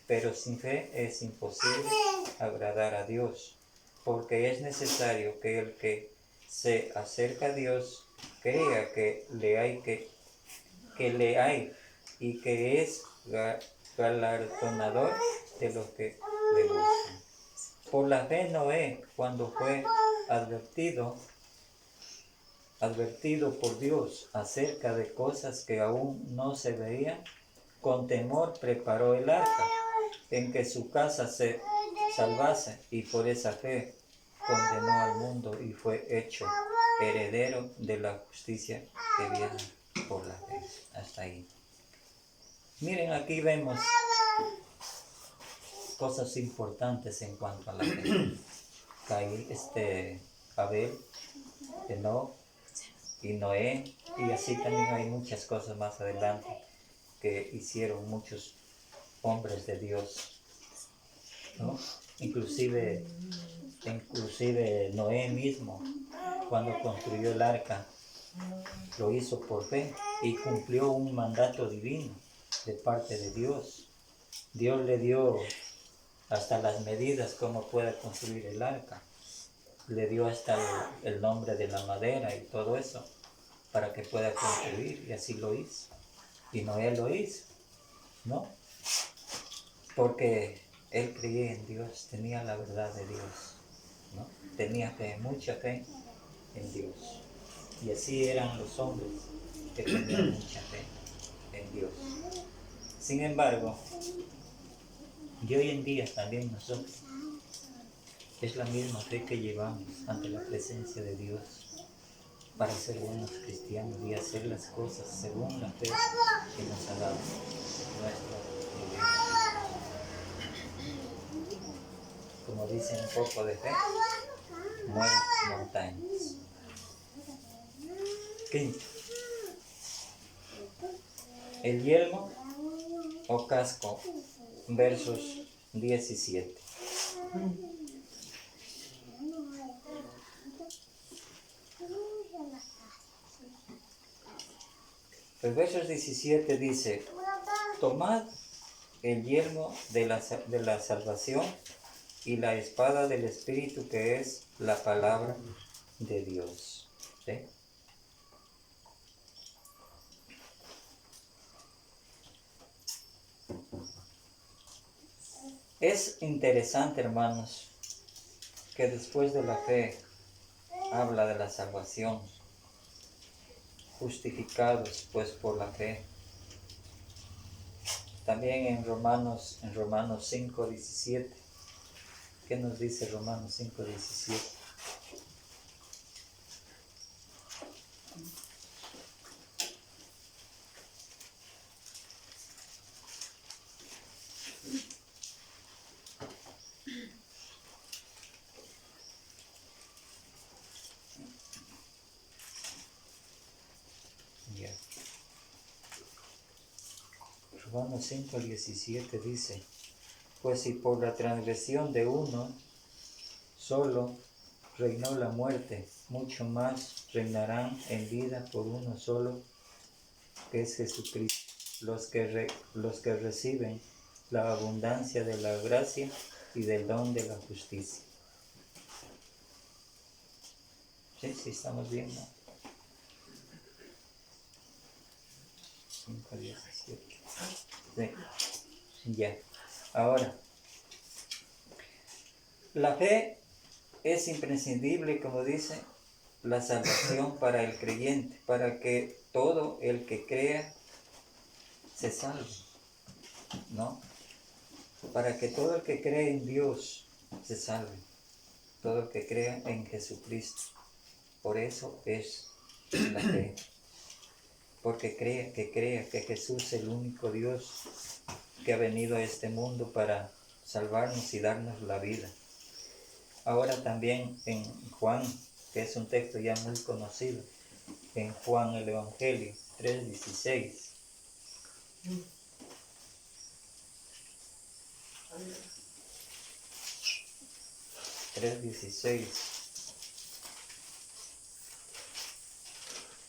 Pero sin fe es imposible agradar a Dios, porque es necesario que el que se acerca a Dios crea que le hay y que es galardonador de los que le buscan. Por la fe Noé, cuando fue advertido por Dios acerca de cosas que aún no se veían, con temor preparó el arca, en que su casa se salvase, y por esa fe condenó al mundo y fue hecho heredero de la justicia que viene por la fe. Hasta ahí. Miren, aquí vemos cosas importantes en cuanto a la fe. Abel, Enoc y Noé, y así también hay muchas cosas más adelante que hicieron muchos hombres de Dios, ¿no? Inclusive Noé mismo, cuando construyó el arca, lo hizo por fe y cumplió un mandato divino de parte de Dios. Dios le dio hasta las medidas cómo puede construir el arca. Le dio hasta el nombre de la madera y todo eso para que pueda construir, y así lo hizo. Y Noé lo hizo, ¿no? Porque él creía en Dios, tenía la verdad de Dios, ¿no? Tenía fe, mucha fe en Dios. Y así eran los hombres que tenían mucha fe en Dios. Sin embargo, y hoy en día también nosotros, es la misma fe que llevamos ante la presencia de Dios para ser buenos cristianos y hacer las cosas según la fe que nos ha dado nuestro Dios. Como dice, un poco de fe mueve montañas. Quinto, el yelmo o casco, versos 17. El verso 17 dice: tomad el yelmo de la salvación y la espada del Espíritu, que es la palabra de Dios. ¿Sí? Es interesante, hermanos, que después de la fe habla de la salvación, justificados pues por la fe. También en Romanos 5:17. ¿Qué nos dice Romanos 5:17? Romanos 5:17 dice: pues si por la transgresión de uno solo reinó la muerte, mucho más reinarán en vida por uno solo, que es Jesucristo, los que reciben la abundancia de la gracia y del don de la justicia. Sí, estamos viendo. 5:17. Sí. Ya. Ahora, la fe es imprescindible, como dice, la salvación para el creyente, para que todo el que crea se salve, ¿no? Para que todo el que cree en Dios se salve. todo el que crea en Jesucristo. Por eso es la fe. Porque crea que Jesús es el único Dios que ha venido a este mundo para salvarnos y darnos la vida. Ahora también en Juan, que es un texto ya muy conocido, en Juan el Evangelio 3:16.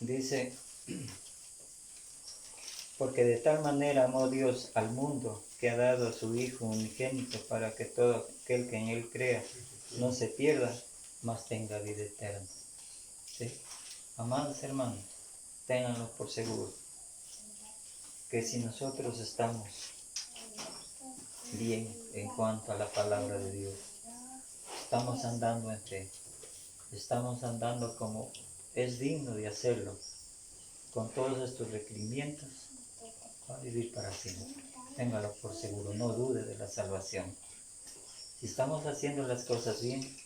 Dice, porque de tal manera amó Dios al mundo que ha dado a su Hijo unigénito para que todo aquel que en Él crea no se pierda, mas tenga vida eterna. ¿Sí? Amados hermanos, ténganlo por seguro que si nosotros estamos bien en cuanto a la palabra de Dios, estamos andando en fe, estamos andando como es digno de hacerlo, con todos estos requerimientos, va a vivir para siempre. Téngalo por seguro, no dude de la salvación. Si estamos haciendo las cosas bien,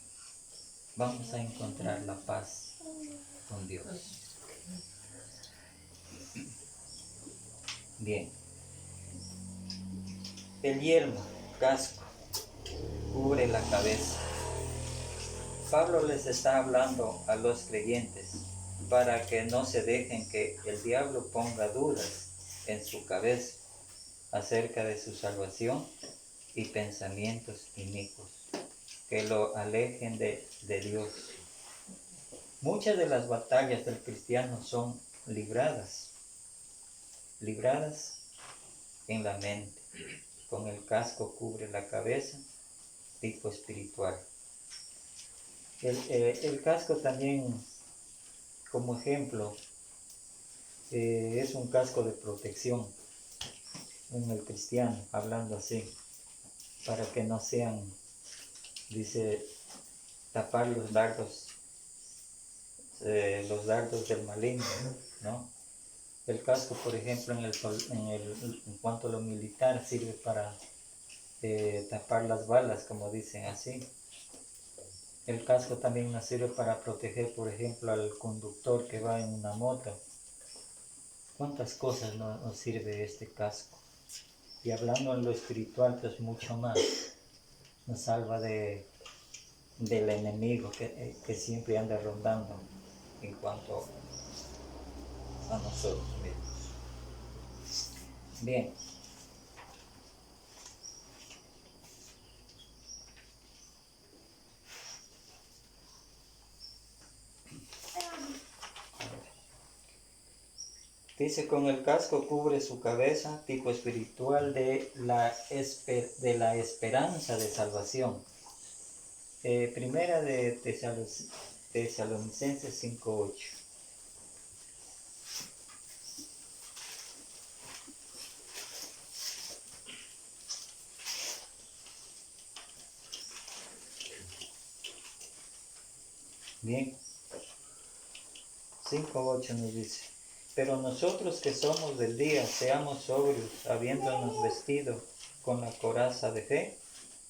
vamos a encontrar la paz con Dios. Bien. El yelmo, casco, cubre la cabeza. Pablo les está hablando a los creyentes para que no se dejen que el diablo ponga dudas en su cabeza acerca de su salvación y pensamientos inicuos que lo alejen de Dios. Muchas de las batallas del cristiano son libradas en la mente. Con el casco cubre la cabeza, tipo espiritual. El casco también, como ejemplo, es un casco de protección en el cristiano, hablando así, para que no sean, dice, tapar los dardos del maligno, ¿no? El casco, por ejemplo, en cuanto a lo militar, sirve para tapar las balas, como dicen así. El casco también nos sirve para proteger, por ejemplo, al conductor que va en una moto. ¿Cuántas cosas nos sirve este casco? Y hablando en lo espiritual, pues mucho más. Nos salva del enemigo que siempre anda rondando en cuanto a nosotros mismos. Bien. Dice, con el casco cubre su cabeza, tipo espiritual de la esperanza de salvación. Primera de Tesalonicenses 5:8. Bien. 5:8 nos dice, pero nosotros que somos del día, seamos sobrios, habiéndonos vestido con la coraza de fe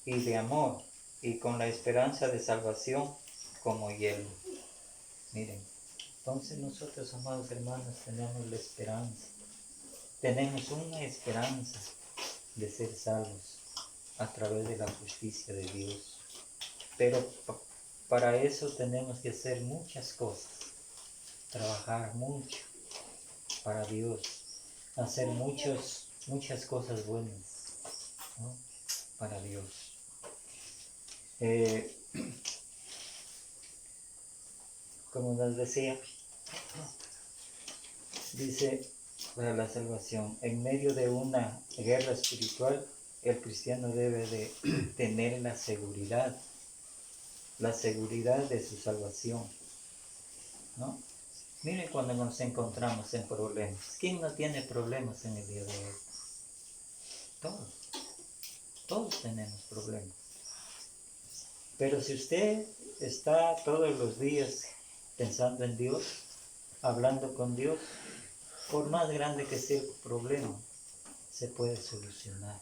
y de amor, y con la esperanza de salvación como yelmo. Miren, entonces nosotros, amados hermanos, tenemos la esperanza. Tenemos una esperanza de ser salvos a través de la justicia de Dios. Pero para eso tenemos que hacer muchas cosas. Trabajar mucho para Dios, hacer muchas cosas buenas, ¿no? Para Dios. Como nos decía, dice para la salvación, en medio de una guerra espiritual, el cristiano debe de tener la seguridad de su salvación, ¿no? Miren cuando nos encontramos en problemas. ¿Quién no tiene problemas en el día de hoy? Todos tenemos problemas. Pero si usted está todos los días pensando en Dios, hablando con Dios, por más grande que sea el problema, se puede solucionar.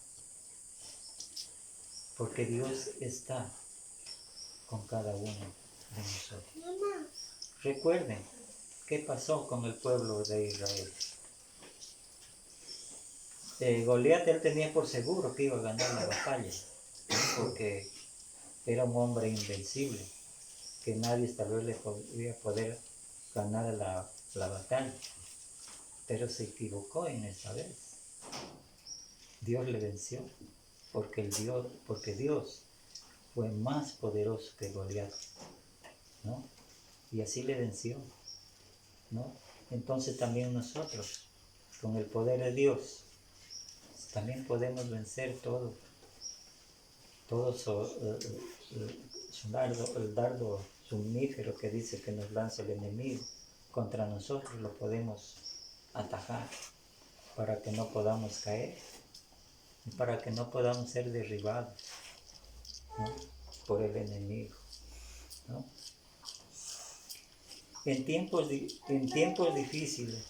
Porque Dios está con cada uno de nosotros. Recuerden qué pasó con el pueblo de Israel. Goliat, él tenía por seguro que iba a ganar la batalla, ¿no? Porque era un hombre invencible, que nadie tal vez le podía poder ganar la batalla. Pero se equivocó en esta vez. Dios le venció, porque Dios fue más poderoso que Goliat, ¿no? Y así le venció, ¿no? Entonces también nosotros, con el poder de Dios, también podemos vencer todo el dardo somnífero que dice que nos lanza el enemigo contra nosotros, lo podemos atajar para que no podamos caer y para que no podamos ser derribados, ¿no? Por el enemigo, ¿no? En tiempos difíciles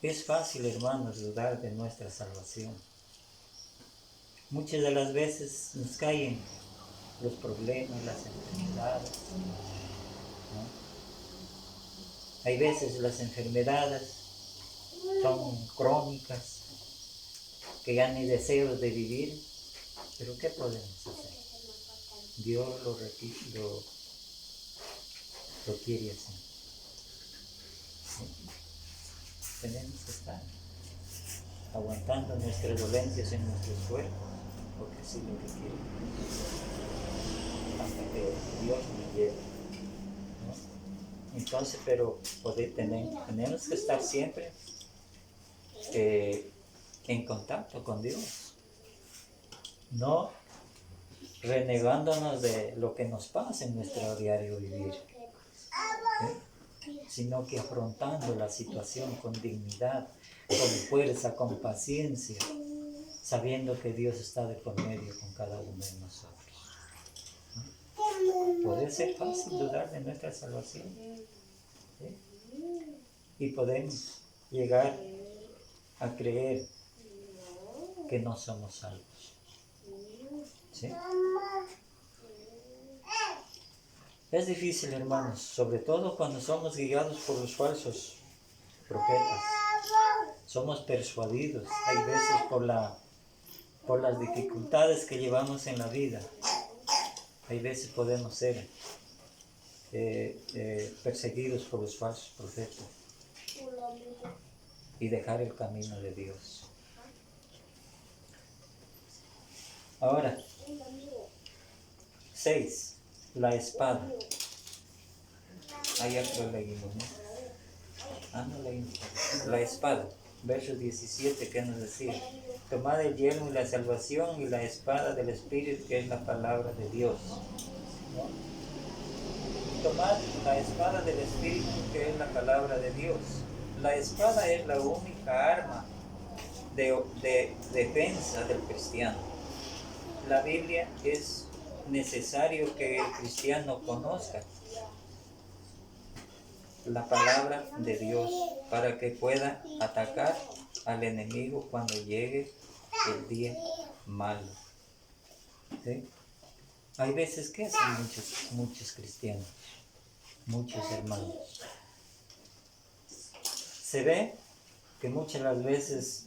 es fácil, hermanos, dudar de nuestra salvación. Muchas de las veces nos caen los problemas, las enfermedades, ¿no? Hay veces las enfermedades son crónicas, que ya ni deseos de vivir, pero ¿qué podemos hacer? Dios lo quiere así. ¿Sí? Tenemos que estar aguantando nuestras dolencias en nuestros cuerpos, porque así lo requiere, hasta que Dios nos lleve, ¿no? Entonces, pero tenemos que estar siempre en contacto con Dios, no renegándonos de lo que nos pasa en nuestro diario vivir, sino que afrontando la situación con dignidad, con fuerza, con paciencia, sabiendo que Dios está de por medio con cada uno de nosotros. Puede ser fácil dudar de nuestra salvación, ¿sí? Y podemos llegar a creer que no somos salvos, ¿sí? Es difícil, hermanos, sobre todo cuando somos guiados por los falsos profetas. Somos persuadidos, hay veces por las dificultades que llevamos en la vida. Hay veces podemos ser perseguidos por los falsos profetas y dejar el camino de Dios. Ahora, 6. La espada. Ahí lo leímos, ¿no? No leímos. La espada. Verso 17, que nos decía: tomad el yelmo y la salvación y la espada del Espíritu, que es la palabra de Dios, ¿no? Tomad la espada del Espíritu, que es la palabra de Dios. La espada es la única arma de defensa del cristiano. La Biblia es necesario que el cristiano conozca la palabra de Dios para que pueda atacar al enemigo cuando llegue el día malo, ¿sí? Hay veces que hacen muchos cristianos, muchos hermanos. Se ve que muchas las veces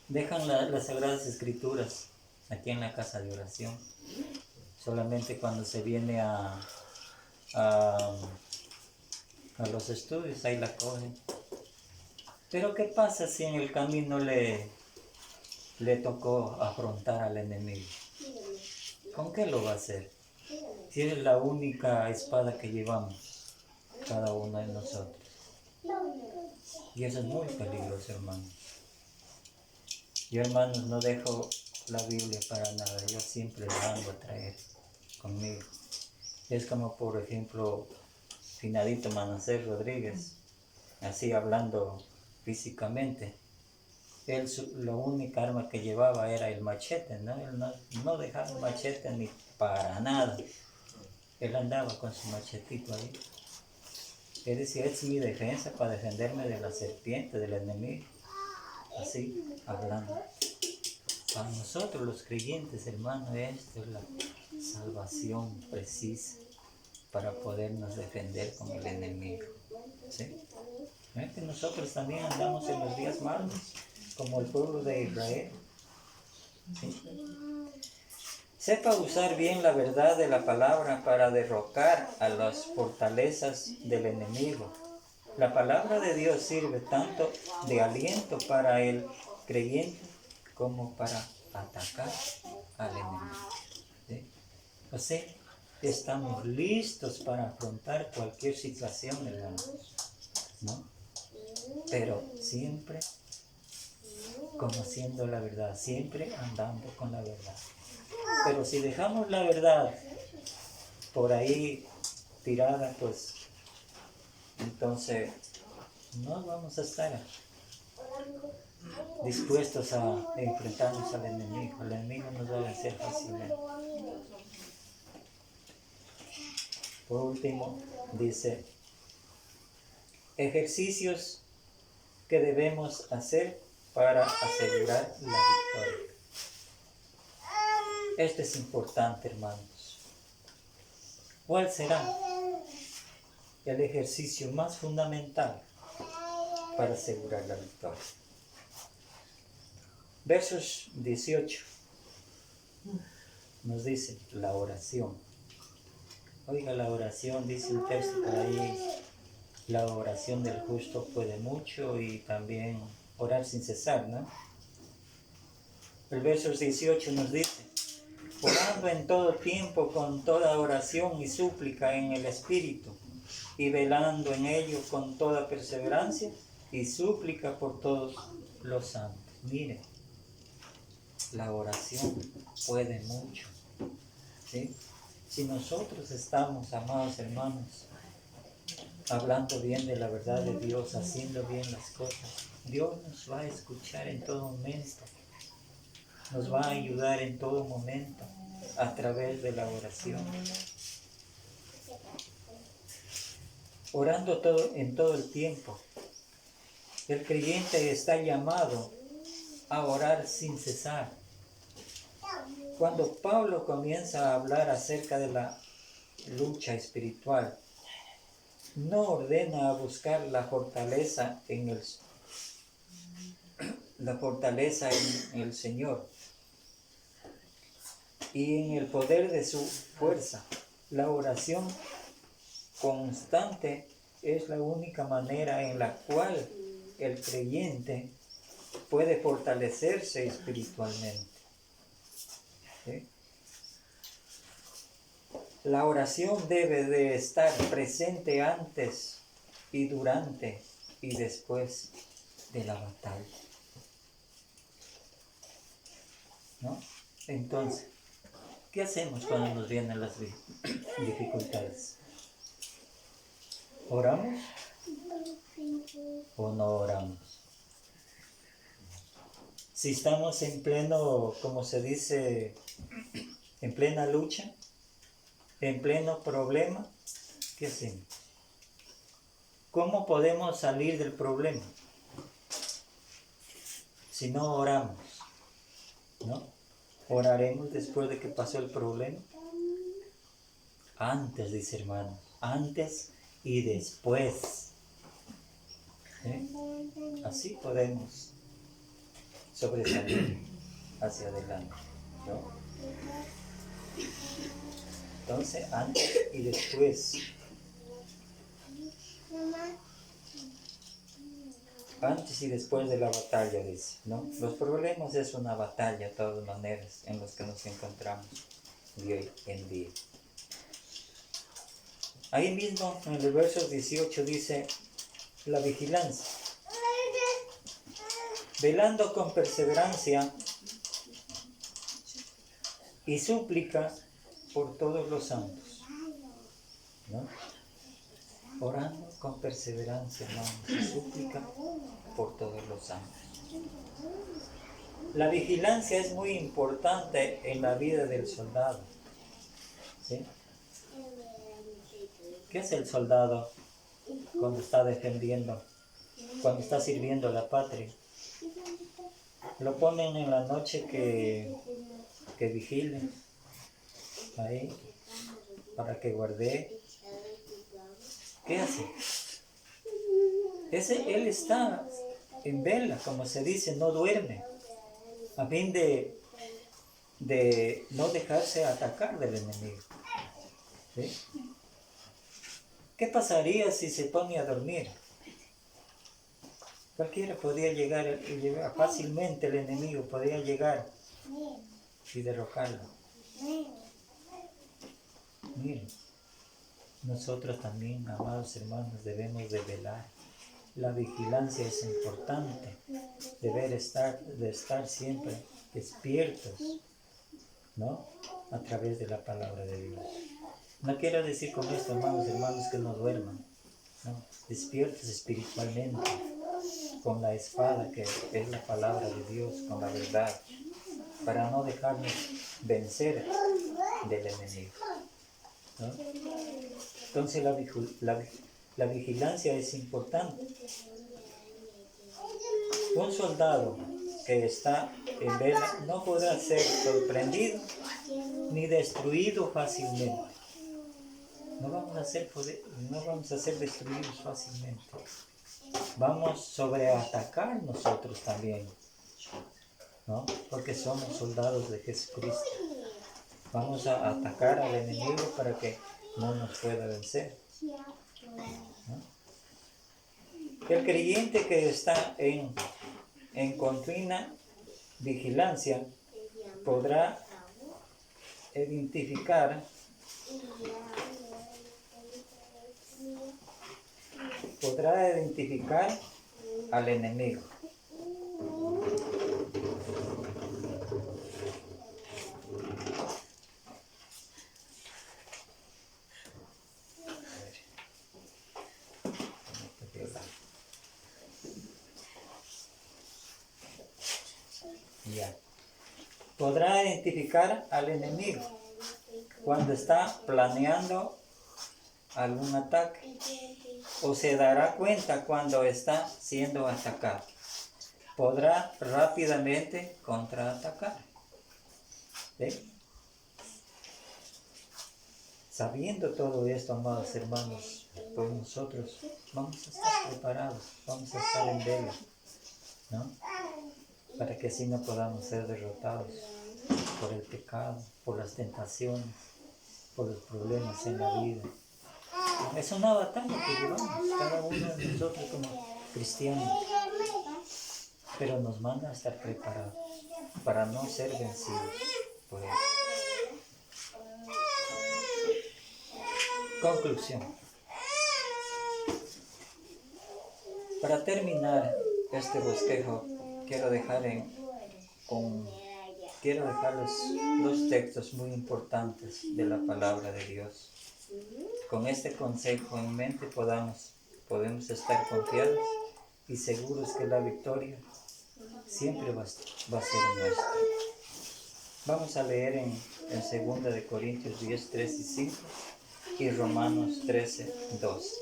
dejan las Sagradas Escrituras aquí en la casa de oración. Solamente cuando se viene a los estudios, ahí la cogen. Pero ¿qué pasa si en el camino le tocó afrontar al enemigo? ¿Con qué lo va a hacer? Si es la única espada que llevamos cada uno de nosotros. Y eso es muy peligroso, hermanos. Yo, hermanos, no dejo la Biblia para nada. Yo siempre la ando a traer conmigo. Es como, por ejemplo, Finadito Manassés Rodríguez, así hablando físicamente. Él, la única arma que llevaba era el machete, ¿no? Él no dejaba el machete ni para nada. Él andaba con su machetito ahí. Él decía: es mi defensa para defenderme de la serpiente, del enemigo. Así, hablando. Para nosotros los creyentes, hermano, esta es la salvación precisa para podernos defender con el enemigo. ¿Sí? ¿Ven que nosotros también andamos en los días malos, como el pueblo de Israel? ¿Sí? Sepa usar bien la verdad de la palabra para derrocar a las fortalezas del enemigo. La palabra de Dios sirve tanto de aliento para el creyente como para atacar al enemigo. ¿Sí? O sea, estamos listos para afrontar cualquier situación, hermanos, ¿no? Pero siempre conociendo la verdad, siempre andando con la verdad. Pero si dejamos la verdad por ahí tirada, pues entonces no vamos a estar dispuestos a enfrentarnos al enemigo. El enemigo nos va a vencer fácilmente. Por último, dice, ejercicios que debemos hacer para asegurar la victoria. Esto es importante, hermanos. ¿Cuál será el ejercicio más fundamental para asegurar la victoria? Versos 18 nos dice la oración. Oiga, la oración, dice el texto por ahí, la oración del justo puede mucho y también orar sin cesar, ¿no? El verso 18 nos dice, orando en todo tiempo con toda oración y súplica en el Espíritu, y velando en ello con toda perseverancia y súplica por todos los santos. Mire, la oración puede mucho, ¿sí? Si nosotros estamos, amados hermanos, hablando bien de la verdad de Dios, haciendo bien las cosas, Dios nos va a escuchar en todo momento, nos va a ayudar en todo momento a través de la oración. Orando en todo el tiempo. El creyente está llamado a orar sin cesar. Cuando Pablo comienza a hablar acerca de la lucha espiritual, no ordena a buscar la fortaleza en el Señor y en el poder de su fuerza. La oración constante es la única manera en la cual el creyente puede fortalecerse espiritualmente. ¿Sí? La oración debe de estar presente antes y durante y después de la batalla, ¿no? Entonces, ¿qué hacemos cuando nos vienen las dificultades? ¿Oramos o no oramos? Si estamos en pleno, como se dice, en plena lucha, en pleno problema, ¿qué hacemos? ¿Cómo podemos salir del problema? Si no oramos, ¿no? ¿Oraremos después de que pasó el problema? Antes, dice hermano, antes y después. ¿Sí? Así podemos sobresalir hacia adelante, ¿no? Entonces, antes y después. Antes y después de la batalla, dice, ¿no? Los problemas es una batalla, de todas maneras, en los que nos encontramos de hoy en día. Ahí mismo, en el verso 18, dice la vigilancia. Velando con perseverancia y súplica por todos los santos, ¿no? Orando con perseverancia, hermanos, y súplica por todos los santos. La vigilancia es muy importante en la vida del soldado, ¿sí? ¿Qué es el soldado cuando está defendiendo, cuando está sirviendo a la patria? lo ponen en la noche que vigilen, ahí, para que guarde. ¿Qué hace? Él está en vela, como se dice, no duerme, a fin de no dejarse atacar del enemigo. ¿Sí? ¿Qué pasaría si se pone a dormir? Cualquiera podía llegar fácilmente, el enemigo podía llegar y derrocarlo. Miren, nosotros también, amados hermanos, debemos de velar. La vigilancia es importante, de estar siempre despiertos, ¿no? A través de la palabra de Dios. No quiero decir con esto, hermanos, que no duerman, ¿no? Despiertos espiritualmente, con la espada que es la palabra de Dios, con la verdad, para no dejarnos vencer del enemigo, ¿no? Entonces la vigilancia es importante. Un soldado que está en vela no podrá ser sorprendido ni destruido fácilmente. No vamos a ser destruidos fácilmente. Vamos a sobreatacar nosotros también, ¿no? Porque somos soldados de Jesucristo. Vamos a atacar al enemigo para que no nos pueda vencer, ¿no? El creyente que está en continua vigilancia podrá identificar al enemigo. Ya. Podrá identificar al enemigo cuando está planeando algún ataque, o se dará cuenta cuando está siendo atacado. Podrá rápidamente contraatacar. ¿Sí? Sabiendo todo esto, amados hermanos, pues nosotros vamos a estar preparados, vamos a estar en vela, ¿no? Para que así no podamos ser derrotados por el pecado, por las tentaciones, por los problemas en la vida. Es una batalla que llevamos cada uno de nosotros como cristianos, pero nos manda a estar preparados para no ser vencidos por él. Conclusión. Para terminar este bosquejo, quiero dejar dos textos muy importantes de la palabra de Dios. Con este consejo en mente podemos estar confiados y seguros que la victoria siempre va a ser nuestra. Vamos a leer en 2 de Corintios 10, 3 y 5 y Romanos 13, 2.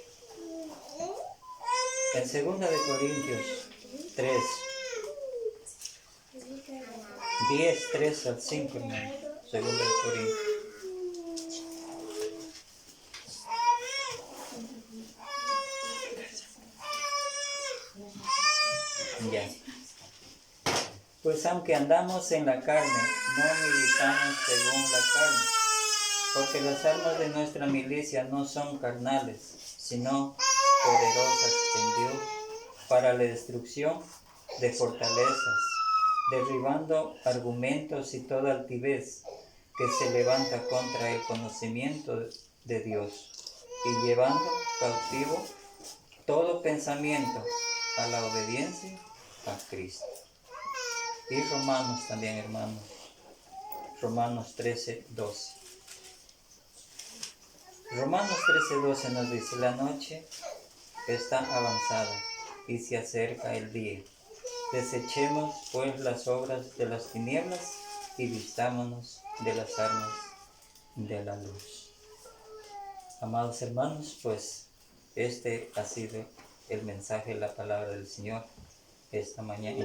En 2 de Corintios 3, 10, 3 al 5, hermano. 2 de Corintios. Ya. Pues aunque andamos en la carne, no militamos según la carne, porque las armas de nuestra milicia no son carnales, sino poderosas en Dios para la destrucción de fortalezas, derribando argumentos y toda altivez que se levanta contra el conocimiento de Dios, y llevando cautivo todo pensamiento a la obediencia a Cristo. Y Romanos también, hermanos. Romanos 13, 12. Romanos 13, 12 nos dice: la noche está avanzada y se acerca el día. Desechemos pues las obras de las tinieblas y vistámonos de las armas de la luz. Amados hermanos, pues este ha sido el mensaje, la palabra del Señor en esta mañana.